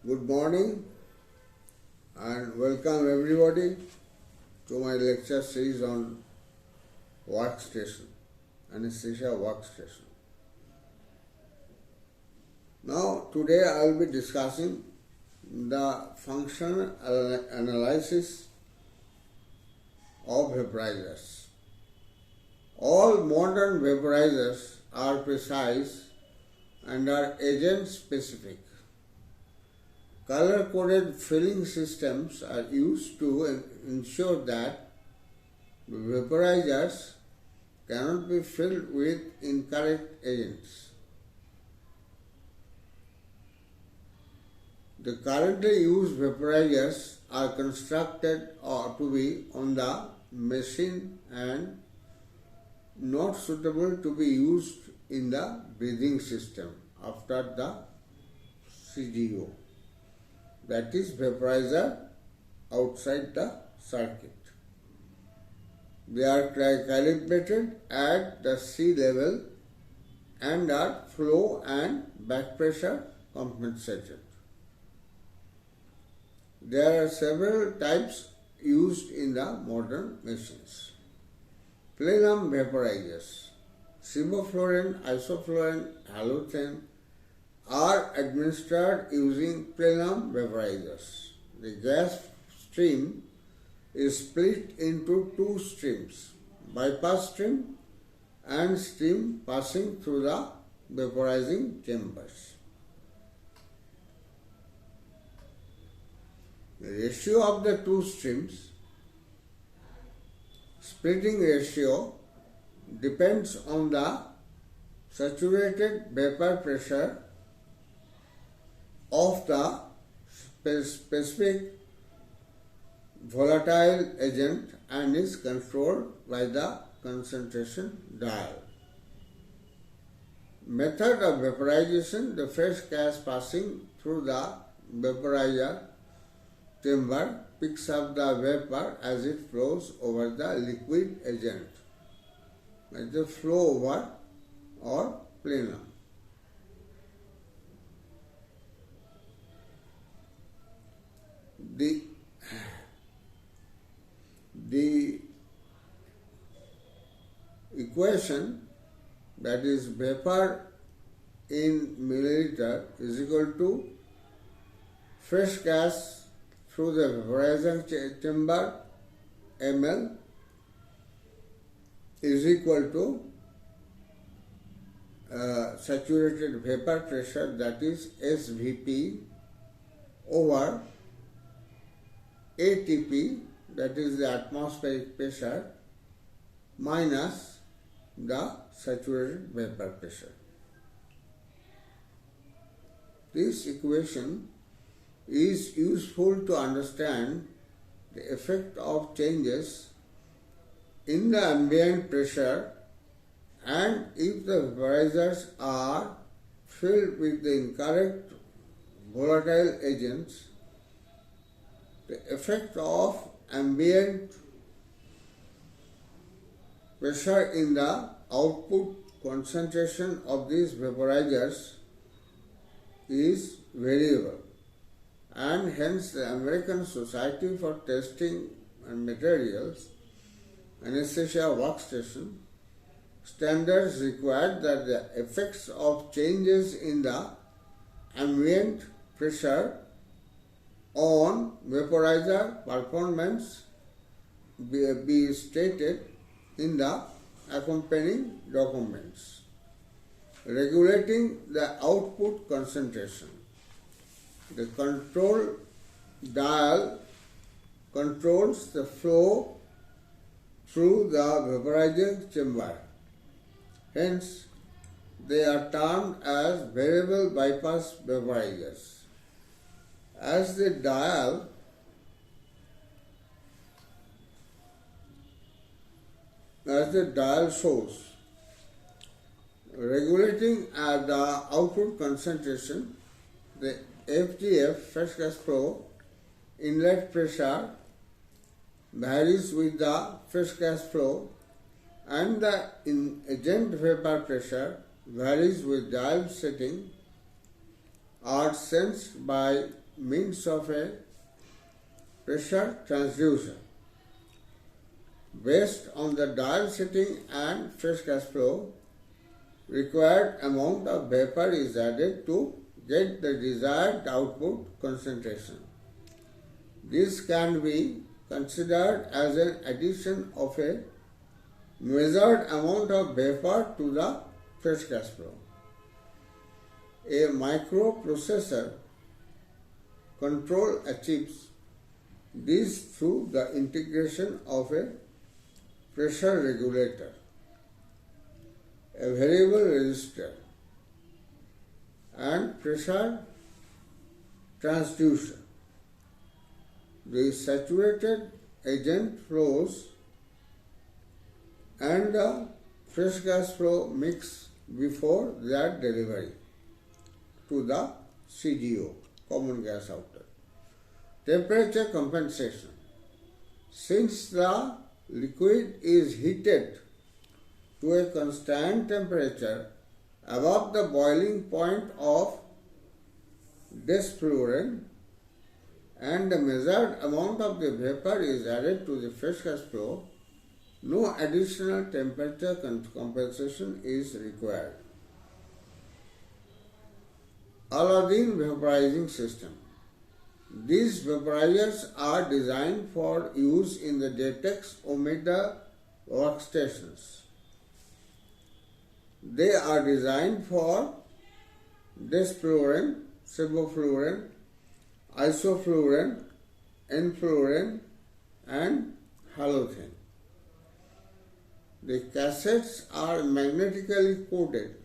Good morning and welcome everybody to my lecture series on workstation, anesthesia workstation. Now today I will be discussing the functional analysis of vaporizers. All modern vaporizers are precise and are agent specific. Color-coded filling systems are used to ensure that vaporizers cannot be filled with incorrect agents. The currently used vaporizers are constructed to be on the machine and not suitable to be used in the breathing system after the CDO. That is vaporizer outside the circuit. They are calibrated at the sea level and are flow and back pressure compensated. There are several types used in the modern machines. Plenum vaporizers, sevoflurane, isoflurane, halothane are administered using plenum vaporizers. The gas stream is split into two streams, bypass stream and stream passing through the vaporizing chambers. The ratio of the two streams, splitting ratio, depends on the saturated vapor pressure of the specific volatile agent and is controlled by the concentration dial. Method of vaporization: the fresh gas passing through the vaporizer chamber picks up the vapor as it flows over the liquid agent. Like the flow over or plenum. The equation, that is vapor in milliliter, is equal to fresh gas through the vaporizer chamber ml is equal to saturated vapor pressure, that is SVP, over ATP, that is the atmospheric pressure, minus the saturated vapor pressure. This equation is useful to understand the effect of changes in the ambient pressure, and if the vaporizers are filled with the incorrect volatile agents, the effect of ambient pressure in the output concentration of these vaporizers is variable, and hence the American Society for Testing and Materials Anesthesia Workstation standards require that the effects of changes in the ambient pressure on vaporizer performance be stated in the accompanying documents. Regulating the output concentration. The control dial controls the flow through the vaporizing chamber. Hence, they are termed as variable bypass vaporizers. As the dial shows, regulating the output concentration, the FGF, fresh gas flow, inlet pressure varies with the fresh gas flow, and the agent vapor pressure varies with dial setting, are sensed by means of a pressure transducer. Based on the dial setting and fresh gas flow, required amount of vapor is added to get the desired output concentration. This can be considered as an addition of a measured amount of vapor to the fresh gas flow. A microprocessor control achieves this through the integration of a pressure regulator, a variable resistor, and pressure transducer. The saturated agent flows and the fresh gas flow mix before their delivery to the CGO, common gas outlet. Temperature compensation. Since the liquid is heated to a constant temperature above the boiling point of disfluorine, and the measured amount of the vapor is added to the fresh gas flow, no additional temperature compensation is required. Aladdin vaporizing system. These vaporizers are designed for use in the Datex Omega workstations. They are designed for disfluorine, sevofluorine, isofluorine, enfluorine, and halothane. The cassettes are magnetically coated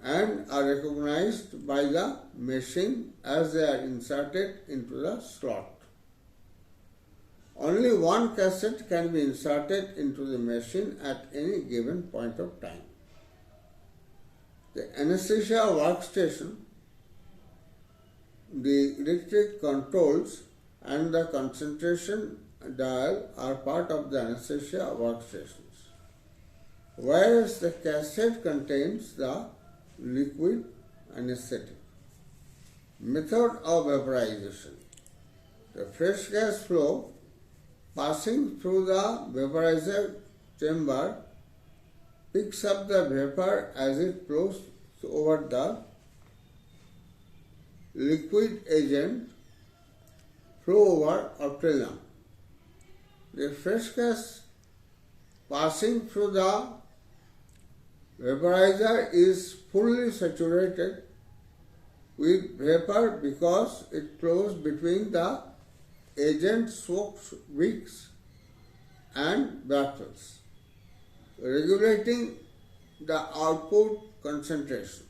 and are recognized by the machine as they are inserted into the slot. Only one cassette can be inserted into the machine at any given point of time. The anesthesia workstation, the electric controls, and the concentration dial are part of the anesthesia workstations, whereas the cassette contains the liquid anesthetic. Method of vaporization. The fresh gas flow passing through the vaporizer chamber picks up the vapor as it flows over the liquid agent flow over obtellum. The fresh gas passing through the vaporizer is fully saturated with vapor because it flows between the agent soaked wicks and baffles, regulating the output concentration.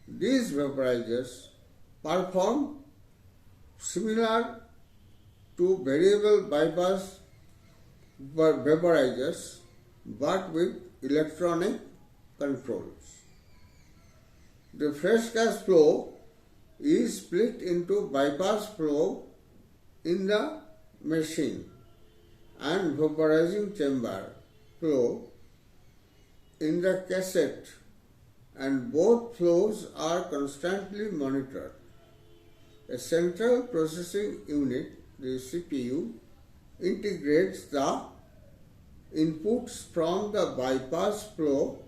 These vaporizers perform similar to variable bypass vaporizers but with electronic controls. The fresh gas flow is split into bypass flow in the machine and vaporizing chamber flow in the cassette, and both flows are constantly monitored. A central processing unit, the CPU, integrates the inputs from the bypass flow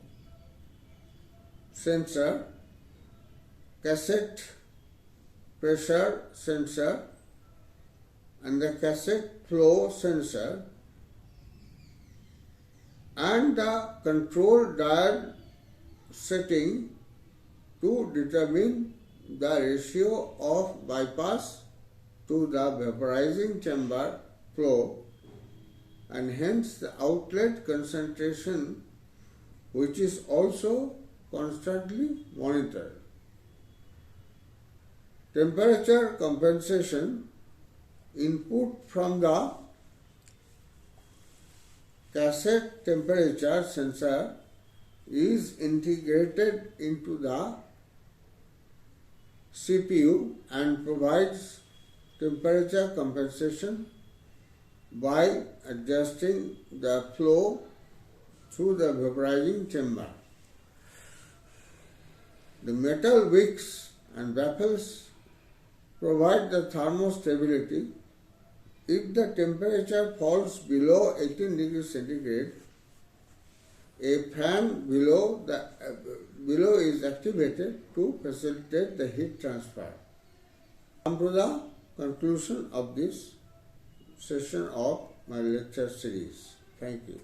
sensor, cassette pressure sensor, and the cassette flow sensor, and the control dial setting to determine the ratio of bypass to the vaporizing chamber flow, and hence the outlet concentration, which is also constantly monitored. Temperature compensation. Input from the cassette temperature sensor is integrated into the CPU and provides temperature compensation by adjusting the flow through the vaporizing chamber. The metal wicks and baffles provide the thermostability. If the temperature falls below 18 degrees centigrade, a fan below is activated to facilitate the heat transfer. Come to the conclusion of this session of my lecture series. Thank you.